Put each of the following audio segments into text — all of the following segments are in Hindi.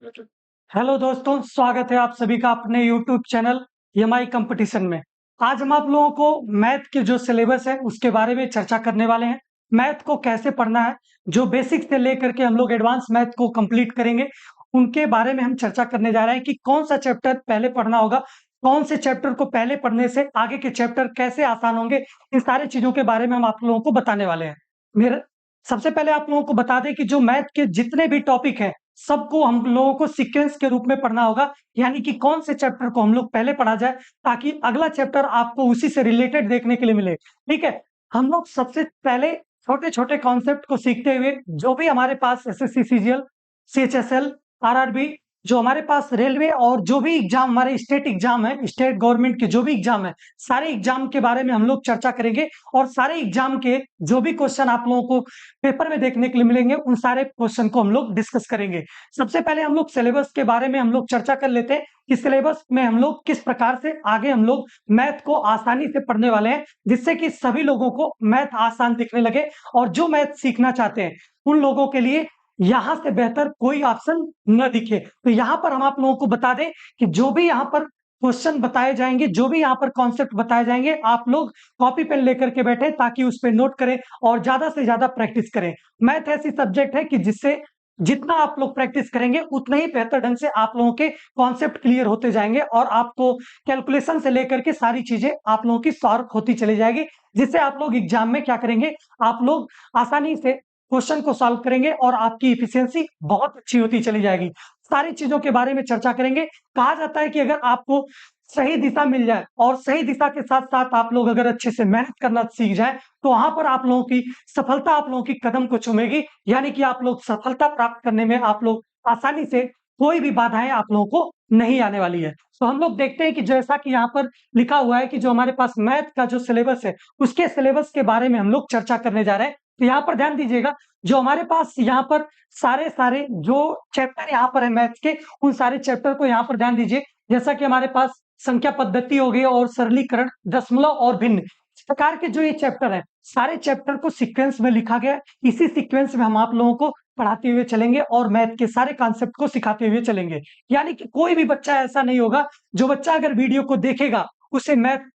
हेलो दोस्तों, स्वागत है आप सभी का अपने यूट्यूब चैनल एमआई कंपटीशन में। आज हम आप लोगों को मैथ के जो सिलेबस है उसके बारे में चर्चा करने वाले हैं। मैथ को कैसे पढ़ना है, जो बेसिक से लेकर के हम लोग एडवांस मैथ को कंप्लीट करेंगे, उनके बारे में हम चर्चा करने जा रहे हैं कि कौन सा चैप्टर पहले पढ़ना होगा, कौन से चैप्टर को पहले पढ़ने से आगे के चैप्टर कैसे आसान होंगे। इन सारी चीजों के बारे में हम आप लोगों को बताने वाले हैं। मेरे सबसे पहले आप लोगों को बता दें कि जो मैथ के जितने भी टॉपिक हैं सबको हम लोगों को सीक्वेंस के रूप में पढ़ना होगा, यानी कि कौन से चैप्टर को हम लोग पहले पढ़ा जाए ताकि अगला चैप्टर आपको उसी से रिलेटेड देखने के लिए मिले। ठीक है, हम लोग सबसे पहले छोटे-छोटे कॉन्सेप्ट को सीखते हुए जो भी हमारे पास एसएससी, सीजीएल, सीएचएसएल, आरआरबी, जो हमारे पास रेलवे और जो भी एग्जाम हमारे स्टेट एग्जाम है, स्टेट गवर्नमेंट के जो भी एग्जाम है, सारे एग्जाम के बारे में हम लोग चर्चा करेंगे और सारे एग्जाम के जो भी क्वेश्चन आप लोगों को पेपर में देखने के लिए मिलेंगे, उन सारे क्वेश्चन को हम लोग डिस्कस करेंगे। सबसे पहले हम लोग सिलेबस के बारे में हम लोग चर्चा कर लेते हैं कि सिलेबस में हम लोग किस प्रकार से आगे हम लोग मैथ को आसानी से पढ़ने वाले हैं, जिससे कि सभी लोगों को मैथ आसान दिखने लगे और जो मैथ सीखना चाहते हैं, उन लोगों के लिए यहाँ से बेहतर कोई ऑप्शन न दिखे। तो यहाँ पर हम आप लोगों को बता दें कि जो भी यहाँ पर क्वेश्चन बताए जाएंगे, जो भी यहाँ पर कॉन्सेप्ट बताए जाएंगे, आप लोग कॉपी पेन लेकर के बैठे ताकि उस पे नोट करें और ज्यादा से ज्यादा प्रैक्टिस करें। मैथ ऐसी सब्जेक्ट है कि जिससे जितना आप लोग प्रैक्टिस करेंगे उतना ही बेहतर ढंग से आप लोगों के कॉन्सेप्ट क्लियर होते जाएंगे और आपको कैलकुलेशन से लेकर के सारी चीजें आप लोगों की सॉल्व होती चली जाएगी, जिससे आप लोग एग्जाम में क्या करेंगे, आप लोग आसानी से क्वेश्चन को सॉल्व करेंगे और आपकी इफिशियंसी बहुत अच्छी होती चली जाएगी। सारी चीजों के बारे में चर्चा करेंगे। कहा जाता है कि अगर आपको सही दिशा मिल जाए और सही दिशा के साथ-साथ आप लोग अगर अच्छे से मेहनत करना सीख जाएँ, तो वहाँ पर आप लोगों की सफलता आप लोगों की कदम को चूमेगी, यानी कि आप लोग सफलता प्राप्त करने में आप लोग आसानी से कोई भी बाधाएँ आप लोगों को नहीं आने वाली है। तो हम लोग देखते हैं कि जैसा कि यहाँ पर लिखा हुआ है कि जो हमारे पास मैथ का जो सिलेबस है, उसके सिलेबस के बारे में हम लोग चर्चा करने जा रहे हैं। तो यहाँ पर ध्यान दीजिएगा, जो हमारे पास यहाँ पर सारे-सारे जो चैप्टर यहाँ पर है मैथ्स के, उन सारे चैप्टर को यहाँ पर ध्यान दीजिए। जैसा कि हमारे पास संख्या पद्धति हो गई और सरलीकरण, दशमलव और भिन्न, इस प्रकार के जो ये चैप्टर हैं, सारे चैप्टर को सीक्वेंस में लिखा गया है। इसी सीक्वेंस में हम आप लोगों को पढ़ाते हुए चलेंगे और मैथ के सारे कॉन्सेप्ट को सिखाते हुए चलेंगे। यानी कि कोई भी बच्चा ऐसा नहीं होगा, जो बच्चा अगर वीडियो को देखेगा, उसे मैथ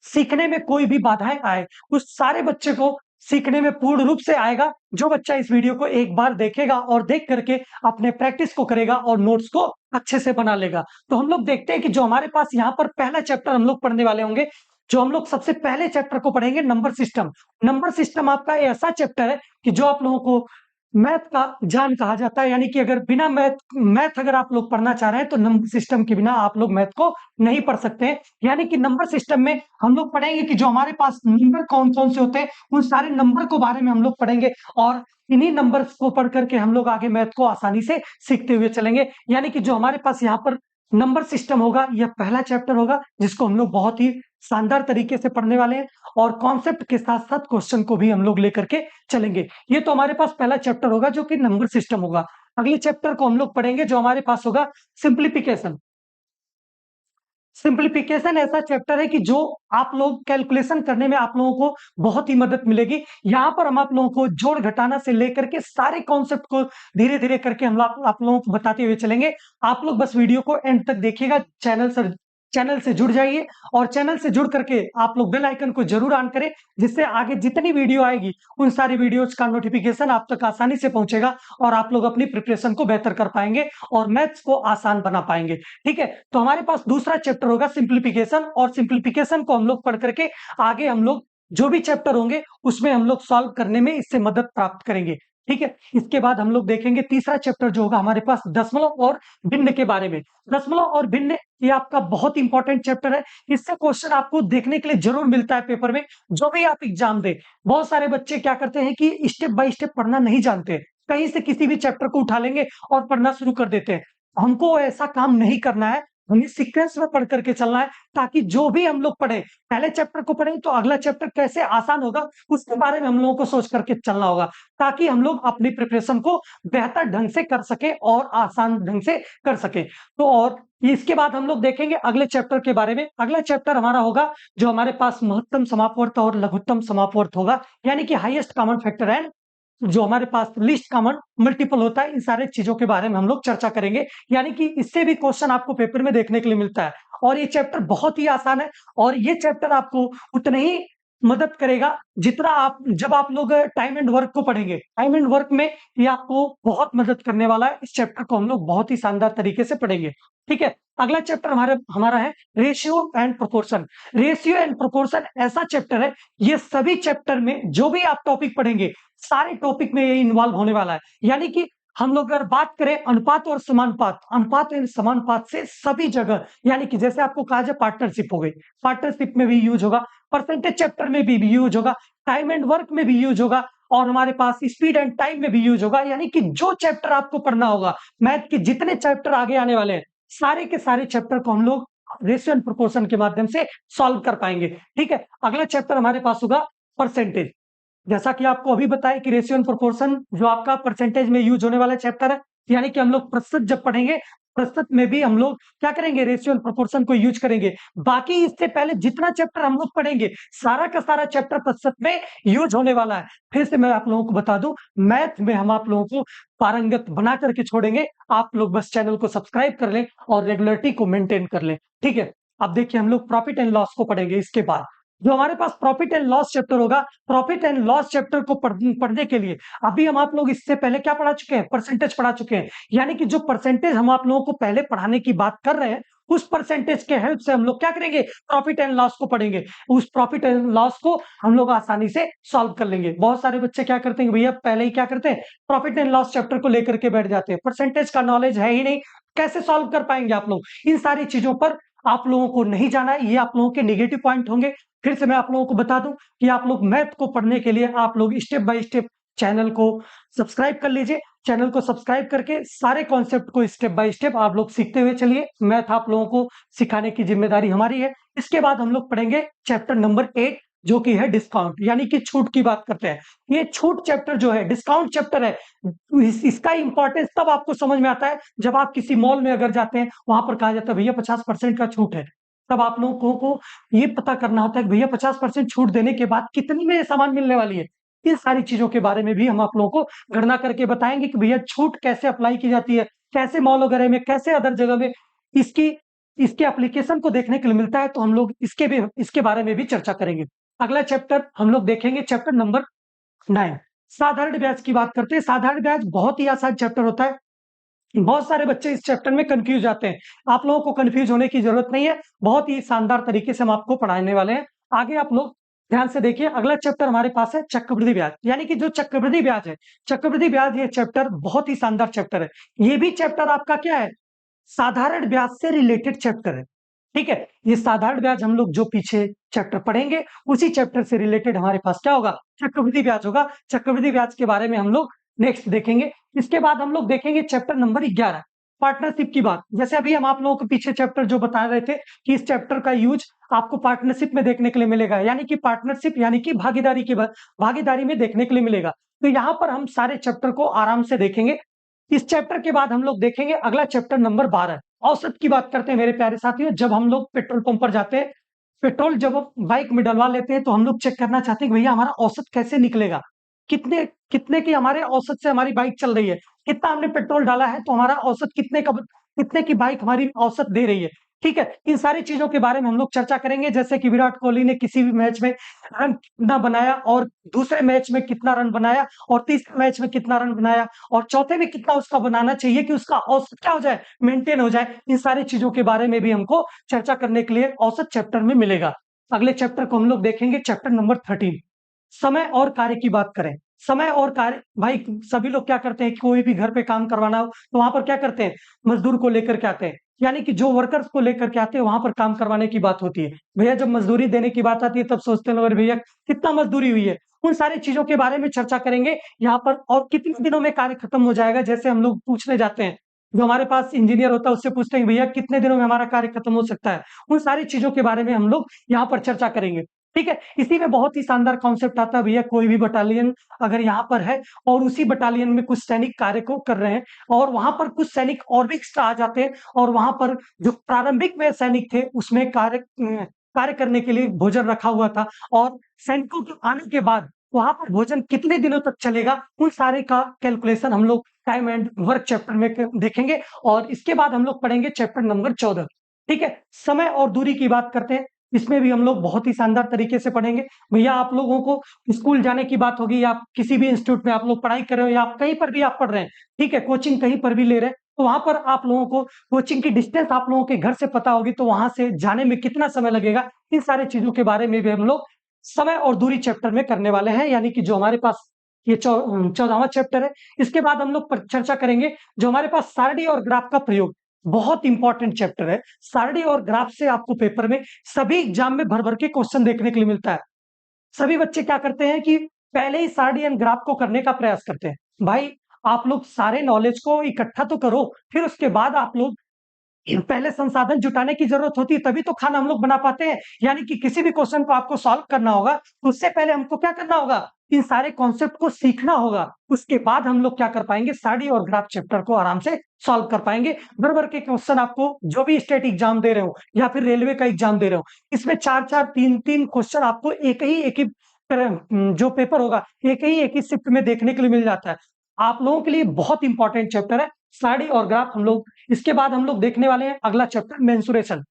सीखने में कोई भी बाधाएँ आए, उस सारे बच्चे को सीखने में पूर्ण रूप से आएगा, जो बच्चा इस वीडियो को एक बार देखेगा और देख करके अपने प्रैक्टिस को करेगा और नोट्स को अच्छे से बना लेगा। तो हम लोग देखते हैं कि जो हमारे पास यहाँ पर पहला चैप्टर हम लोग पढ़ने वाले होंगे, जो हम लोग सबसे पहले चैप्टर को पढ़ेंगे नंबर सिस्टम। नंबर सिस्टम आपका ऐसा चैप्टर है कि जो आप लोगों को मैथ का जान कहा जाता है, यानी कि अगर बिना मैथ मैथ अगर आप लोग पढ़ना चाह रहे हैं, तो नंबर सिस्टम के बिना आप लोग मैथ को नहीं पढ़ सकते हैं। यानी कि नंबर सिस्टम में हम लोग पढ़ेंगे कि जो हमारे पास नंबर कौन-कौन से होते हैं, उन सारे नंबर को बारे में हम लोग पढ़ेंगे और इन्हीं नंबर्स को पढ़ कर के हम लोग आगे मैथ को आसानी से सीखते हुए चलेंगे। यानी कि जो हमारे पास यहाँ पर नंबर सिस्टम होगा, यह पहला चैप्टर होगा, जिसको हम लोग बहुत ही शानदार तरीके से पढ़ने वाले हैं और कॉन्सेप्ट के साथ-साथ क्वेश्चन को भी हम लोग लेकर के चलेंगे। ये तो हमारे पास पहला चैप्टर होगा जो कि नंबर सिस्टम होगा। अगले चैप्टर को हम लोग पढ़ेंगे जो हमारे पास होगा सिम्प्लीफिकेशन। सिम्प्लीफिकेशन ऐसा चैप्टर है कि जो आप लोग कैलकुलेशन करने में आप लोगों को बहुत ही मदद मिलेगी। यहाँ पर हम आप लोगों को जोड़ घटाना से लेकर के सारे कॉन्सेप्ट को धीरे-धीरे करके हम आप लोगों को बताते हुए चलेंगे। आप लोग बस वीडियो को एंड तक देखिएगा, चैनल से जुड़ जाइए और चैनल से जुड़ करके आप लोग बेल आइकन को ज़रूर ऑन करें, जिससे आगे जितनी वीडियो आएगी, उन सारी वीडियोज़ का नोटिफ़िकेशन आप तक आसानी से पहुँचेगा और आप लोग अपनी प्रिपरेशन को बेहतर कर पाएँगे और मैथ्स को आसान बना पाएँगे। ठीक है? तो हमारे पास दूसरा चैप्टर होगा सिम्प्लीफिकेशन और सिम्प्लीफिकेशन को हम लोग पढ़ करके आगे हम लोग जो भी चैप्टर होंगे, उसमें हम लोग सॉल्व करने में इससे मदद प्राप्त करेंगे। ठीक है? इसके बाद हम लोग देखेंगे तीसरा चैप्टर जो होगा हमारे पास दशमलव और भिन्न के बारे में। दशमलव और भिन्न ये आपका बहुत इंपॉर्टेंट चैप्टर है। इससे क्वेश्चन आपको देखने के लिए ज़रूर मिलता है पेपर में, जो भी आप एग्ज़ाम दें। बहुत सारे बच्चे क्या करते हैं कि स्टेप बाय स्टेप पढ़ना नहीं जानते। कहीं से किसी भी चैप्टर को उठा लेंगे और पढ़ना शुरू कर देते हैं। हमको ऐसा काम नहीं करना है, हमें सीक्वेंस में पढ़ करके चलना है ताकि जो भी हम लोग पढ़ें, पहले चैप्टर को पढ़ें तो अगला चैप्टर कैसे आसान होगा, उसके बारे में हम लोगों को सोच करके चलना होगा, ताकि हम लोग अपनी प्रिपरेशन को बेहतर ढंग से कर सकें और आसान ढंग से कर सकें। तो और इसके बाद हम लोग देखेंगे अगले चैप्टर के बारे में। अगला चैप्टर हमारा होगा जो हमारे पास महत्तम समापवर्त और लघुत्तम समापवर्त होगा, यानी कि हाईएस्ट कॉमन फैक्टर एंड जो हमारे पास लिस्ट कॉमन मल्टीपल होता है, इन सारे चीजों के बारे में हम लोग चर्चा करेंगे। यानी कि इससे भी क्वेश्चन आपको पेपर में देखने के लिए मिलता है और ये चैप्टर बहुत ही आसान है और ये चैप्टर आपको उतने ही मदद करेगा जितना आप जब आप लोग टाइम एंड वर्क को पढ़ेंगे। टाइम एंड वर्क में ये आपको बहुत मदद करने वाला है। इस चैप्टर को हम लोग बहुत ही शानदार तरीके से पढ़ेंगे। ठीक है, अगला चैप्टर हमारा है ratio and proportion. Ratio and proportion ऐसा चैप्टर है, ये सभी चैप्टर में जो भी आप टॉपिक पढ़ेंगे सारे टॉपिक में ये इन्वॉल्व होने वाला है। यानी कि हम लोग अगर बात करें अनुपात और समानुपात, अनुपात एंड समानुपात से सभी जगह, यानी कि जैसे आपको कहा जाए पार्टनरशिप हो गई, पार्टनरशिप में भी यूज होगा, परसेंटेज चैप्टर में भी यूज होगा, टाइम एंड वर्क में भी यूज होगा और हमारे पास स्पीड एंड टाइम में भी यूज होगा। यानी कि जो चैप्टर आपको पढ़ना होगा, मैथ के जितने चैप्टर आगे आने वाले हैं सारे के सारे चैप्टर को हम लोग रेशियो एंड प्रोपोर्शन के माध्यम से सॉल्व कर पाएंगे। ठीक है, अगला चैप्टर हमारे पास होगा परसेंटेज। जैसा कि आपको अभी बताया कि रेशियो एंड प्रोपोर्शन जो आपका परसेंटेज में यूज होने वाला चैप्टर है, यानी कि हम लोग प्रतिशत जब पढ़ेंगे, प्रतिशत में भी हम लोग क्या करेंगे, रेशियो एंड प्रोपोर्शन को यूज करेंगे। बाकी इससे पहले जितना चैप्टर हम लोग पढ़ेंगे सारा का सारा चैप्टर प्रतिशत में यूज होने वाला है। फिर से मैं आप लोगों को बता दूं, मैथ में हम आप लोगों को पारंगत बना करके छोड़ेंगे। आप लोग बस चैनल को सब्सक्राइब कर लें और रेगुलरिटी को मेंटेन कर लें। ठीक है, अब देखिए हम लोग प्रॉफिट एंड लॉस को पढ़ेंगे। इसके बाद जो हमारे पास प्रॉफिट एंड लॉस चैप्टर होगा, प्रॉफिट एंड लॉस चैप्टर को पढ़ने के लिए अभी हम आप लोग इससे पहले क्या पढ़ा चुके हैं, परसेंटेज पढ़ा चुके हैं। यानी कि जो परसेंटेज हम आप लोगों को पहले पढ़ाने की बात कर रहे हैं, उस परसेंटेज के हेल्प से हम लोग क्या करेंगे, प्रॉफिट एंड लॉस को पढ़ेंगे। उस प्रॉफिट एंड लॉस को हम लोग आसानी से सॉल्व कर लेंगे। बहुत सारे बच्चे क्या करते हैं भैया, पहले ही क्या करते हैं, प्रॉफिट एंड लॉस चैप्टर को लेकर के बैठ जाते हैं, परसेंटेज का नॉलेज है ही नहीं, कैसे सॉल्व कर पाएंगे आप लोग। इन सारी चीजों पर आप लोगों को नहीं जाना है, ये आप लोगों के नेगेटिव पॉइंट होंगे। फिर से मैं आप लोगों को बता दूं कि आप लोग मैथ को पढ़ने के लिए आप लोग स्टेप बाय स्टेप चैनल को सब्सक्राइब कर लीजिए। चैनल को सब्सक्राइब करके सारे कॉन्सेप्ट को स्टेप बाय स्टेप आप लोग सीखते हुए चलिए। मैथ आप लोगों को सिखाने की जिम्मेदारी हमारी है। इसके बाद हम लोग पढ़ेंगे चैप्टर नंबर 8 जो कि है डिस्काउंट, यानी कि छूट की बात करते हैं। ये छूट चैप्टर जो है, डिस्काउंट चैप्टर है, इसका इंपॉर्टेंस तब आपको समझ में आता है जब आप किसी मॉल में अगर जाते हैं, वहां पर कहा जाता है भैया 50% का छूट है। तब आप लोगों को ये पता करना होता है कि भैया 50% छूट देने के बाद कितनी में ये सामान मिलने वाली है। इन सारी चीजों के बारे में भी हम आप लोगों को गणना करके बताएंगे कि भैया छूट कैसे अप्लाई की जाती है, कैसे मॉल वगैरह में, कैसे अदर जगह में इसकी इसके एप्लीकेशन को देखने के लिए मिलता है। तो हम लोग इसके बारे में भी चर्चा करेंगे। अगला चैप्टर हम लोग देखेंगे चैप्टर नंबर 9, साधारण ब्याज की बात करते हैं। साधारण ब्याज बहुत ही आसान चैप्टर होता है। बहुत सारे बच्चे इस चैप्टर में कंफ्यूज जाते हैं। आप लोगों को कंफ्यूज होने की जरूरत नहीं है, बहुत ही शानदार तरीके से हम आपको पढ़ाने वाले हैं। आगे आप लोग ध्यान से देखिए, अगला चैप्टर हमारे पास है चक्रवृद्धि ब्याज। यानी कि जो चक्रवृद्धि ब्याज है, चक्रवृद्धि ब्याज ये चैप्टर बहुत ही शानदार चैप्टर है। ये भी चैप्टर आपका क्या है, साधारण ब्याज से रिलेटेड चैप्टर है। ठीक है, ये साधारण ब्याज हम लोग जो पीछे चैप्टर पढ़ेंगे उसी चैप्टर से रिलेटेड हमारे पास क्या होगा, चक्रवृद्धि ब्याज होगा। चक्रवृद्धि ब्याज के बारे में हम लोग नेक्स्ट देखेंगे। इसके बाद हम लोग देखेंगे चैप्टर नंबर 11, पार्टनरशिप की बात। जैसे अभी हम आप लोगों को पीछे चैप्टर जो बता रहे थे कि इस चैप्टर का यूज आपको पार्टनरशिप में देखने के लिए मिलेगा, यानी कि पार्टनरशिप यानी कि भागीदारी में देखने के लिए मिलेगा। तो यहाँ पर हम सारे चैप्टर को आराम से देखेंगे। इस चैप्टर के बाद हम लोग देखेंगे अगला चैप्टर नंबर 12, औसत की बात करते हैं मेरे प्यारे साथियों। जब हम लोग पेट्रोल पंप पर जाते हैं, पेट्रोल जब हम बाइक में डलवा लेते हैं तो हम लोग चेक करना चाहते हैं कि भैया हमारा औसत कैसे निकलेगा, कितने कितने की हमारे औसत से हमारी बाइक चल रही है, कितना हमने पेट्रोल डाला है तो हमारा औसत कितने की बाइक हमारी औसत दे रही है। ठीक है, इन सारी चीजों के बारे में हम लोग चर्चा करेंगे। जैसे कि विराट कोहली ने किसी भी मैच में रन कितना बनाया और दूसरे मैच में कितना रन बनाया और तीसरे मैच में कितना रन बनाया और चौथे में कितना उसका बनाना चाहिए कि उसका औसत क्या हो जाए, मेंटेन हो जाए। इन सारी चीजों के बारे में भी हमको चर्चा करने के लिए औसत चैप्टर में मिलेगा। अगले चैप्टर को हम लोग देखेंगे चैप्टर नंबर 13, समय और कार्य की बात करें। समय और कार्य, भाई सभी लोग क्या करते हैं, कोई भी घर पे काम करवाना हो तो वहां पर क्या करते हैं, मजदूर को लेकर के आते हैं। यानी कि जो वर्कर्स को लेकर के आते हैं वहां पर काम करवाने की बात होती है। भैया जब मजदूरी देने की बात आती है तब सोचते हैं लोग, अरे भैया कितना मजदूरी हुई है। उन सारी चीजों के बारे में चर्चा करेंगे यहाँ पर। और कितने दिनों में कार्य खत्म हो जाएगा, जैसे हम लोग पूछने जाते हैं, जो हमारे पास इंजीनियर होता है उससे पूछते हैं भैया कितने दिनों में हमारा कार्य खत्म हो सकता है। उन सारी चीजों के बारे में हम लोग यहाँ पर चर्चा करेंगे। ठीक है, इसी में बहुत ही शानदार कॉन्सेप्ट आता है भैया, कोई भी बटालियन अगर यहाँ पर है और उसी बटालियन में कुछ सैनिक कार्य को कर रहे हैं और वहां पर कुछ सैनिक और भी एक्स्ट्रा आ जाते हैं और वहां पर जो प्रारंभिक में सैनिक थे उसमें कार्य करने के लिए भोजन रखा हुआ था और सैनिकों के आने के बाद वहाँ पर भोजन कितने दिनों तक चलेगा, उन सारे का कैलकुलेशन हम लोग टाइम एंड वर्क चैप्टर में देखेंगे और इसके बाद हम लोग पढ़ेंगे चैप्टर नंबर 14। ठीक है, समय और दूरी की बात करते हैं। इसमें भी हम लोग बहुत ही शानदार तरीके से पढ़ेंगे। भैया आप लोगों को स्कूल जाने की बात होगी या किसी भी इंस्टीट्यूट में आप लोग पढ़ाई कर रहे हो या आप कहीं पर भी आप पढ़ रहे हैं, ठीक है, कोचिंग कहीं पर भी ले रहे हैं, तो वहां पर आप लोगों को कोचिंग की डिस्टेंस आप लोगों के घर से पता होगी, तो वहां से जाने में कितना समय लगेगा, इन सारी चीजों के बारे में भी हम लोग समय और दूरी चैप्टर में करने वाले हैं। यानी कि जो हमारे पास ये 14वां चैप्टर है। इसके बाद हम लोग चर्चा करेंगे जो हमारे पास सारणी और ग्राफ का प्रयोग, बहुत इंपॉर्टेंट चैप्टर है। सारणी और ग्राफ से आपको पेपर में सभी एग्जाम में भर भर के क्वेश्चन देखने के लिए मिलता है। सभी बच्चे क्या करते हैं कि पहले ही सारणी एंड ग्राफ को करने का प्रयास करते हैं। भाई आप लोग सारे नॉलेज को इकट्ठा तो करो, फिर उसके बाद आप लोग पहले संसाधन जुटाने की जरूरत होती है, तभी तो खाना हम लोग बना पाते हैं। यानी कि किसी भी क्वेश्चन को आपको सॉल्व करना होगा, तो उससे पहले हमको क्या करना होगा, इन सारे कॉन्सेप्ट को सीखना होगा। उसके बाद हम लोग क्या कर पाएंगे, सारणी और ग्राफ चैप्टर को आराम से सॉल्व कर पाएंगे। भर भर के क्वेश्चन आपको जो भी स्टेट एग्जाम दे रहे हो या फिर रेलवे का एग्जाम दे रहे हो, इसमें 4-4, 3-3 क्वेश्चन आपको एक ही जो पेपर होगा एक ही शिफ्ट में देखने के लिए मिल जाता है। आप लोगों के लिए बहुत इंपॉर्टेंट चैप्टर है सारणी और ग्राफ। हम लोग इसके बाद हम लोग देखने वाले हैं अगला चैप्टर मेंसुरेशन।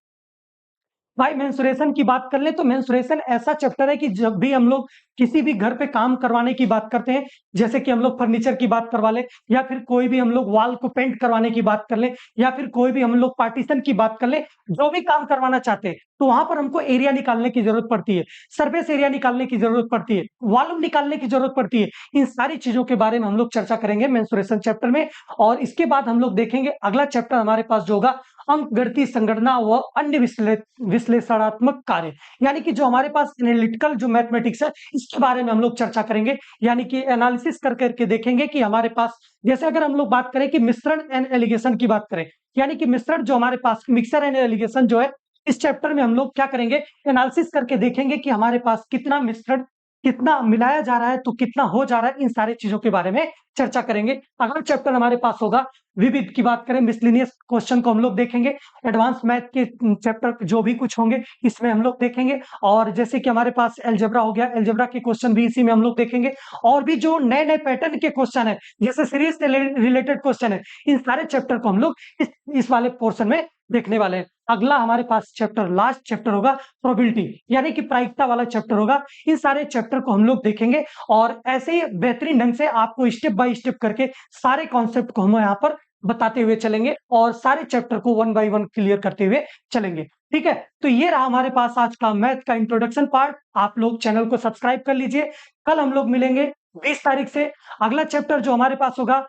भाई मेंसुरेशन की बात कर ले तो मेंसुरेशन ऐसा चैप्टर है कि जब भी हम लोग किसी भी घर पे काम करवाने की बात करते हैं, जैसे कि हम लोग फर्नीचर की बात करवा ले या फिर कोई भी हम लोग वॉल को पेंट करवाने की बात कर ले या फिर कोई भी हम लोग पार्टीशन की बात कर ले, जो भी काम करवाना चाहते हैं, तो वहां पर हमको एरिया निकालने की जरूरत पड़ती है, सरफेस एरिया निकालने की जरूरत पड़ती है, वॉल्यूम निकालने की जरूरत पड़ती है। इन सारी चीजों के बारे में हम लोग चर्चा करेंगे मेंसुरेशन चैप्टर में। और इसके बाद हम लोग देखेंगे अगला चैप्टर हमारे पास जो होगा अंक गणितीय संगणना व अन्य विश्लेषणात्मक कार्य, यानी कि जो हमारे पास एनालिटिकल जो मैथमेटिक्स है, इसके बारे में हम लोग चर्चा करेंगे। यानी कि एनालिसिस कर करके देखेंगे कि हमारे पास, जैसे अगर हम लोग बात करें कि मिश्रण एंड एलिगेशन की बात करें, यानी कि मिश्रण जो हमारे पास मिक्सर एंड एलिगेशन जो है, इस चैप्टर में हम लोग क्या करेंगे, एनालिसिस करके देखेंगे कि हमारे पास कितना मिश्रण, कितना मिलाया जा रहा है, तो कितना हो जा रहा है, इन सारी चीजों के बारे में चर्चा करेंगे। अगला चैप्टर हमारे पास होगा विविध की बात करें, मिसलिनियस क्वेश्चन को हम लोग देखेंगे। एडवांस मैथ के चैप्टर जो भी कुछ होंगे इसमें हम लोग देखेंगे। और जैसे कि हमारे पास अलजेब्रा हो गया, अलजेब्रा के क्वेश्चन भी इसी में हम लोग देखेंगे। और भी जो नए नए पैटर्न के क्वेश्चन है, जैसे सीरीज से रिलेटेड क्वेश्चन है, इन सारे चैप्टर को हम लोग इस वाले पोर्शन में देखने वाले हैं। अगला हमारे पास चैप्टर, लास्ट चैप्टर होगा प्रोबेबिलिटी, यानी कि प्रायिकता वाला चैप्टर होगा। इन सारे चैप्टर को हम लोग देखेंगे और ऐसे ही बेहतरीन ढंग से आपको स्टेप बाय स्टेप करके सारे कॉन्सेप्ट को हम यहाँ पर बताते हुए चलेंगे और सारे चैप्टर को वन बाय वन क्लियर करते हुए चलेंगे। ठीक है, तो ये रहा हमारे पास आज का मैथ का इंट्रोडक्शन पार्ट। आप लोग चैनल को सब्सक्राइब कर लीजिए। कल हम लोग मिलेंगे 20 तारीख से। अगला चैप्टर जो हमारे पास होगा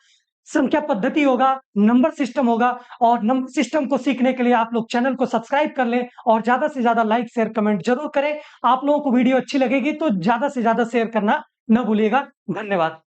संख्या पद्धति होगा, नंबर सिस्टम होगा। और नंबर सिस्टम को सीखने के लिए आप लोग चैनल को सब्सक्राइब कर लें और ज्यादा से ज्यादा लाइक शेयर कमेंट जरूर करें। आप लोगों को वीडियो अच्छी लगेगी तो ज्यादा से ज्यादा शेयर करना न भूलिएगा। धन्यवाद।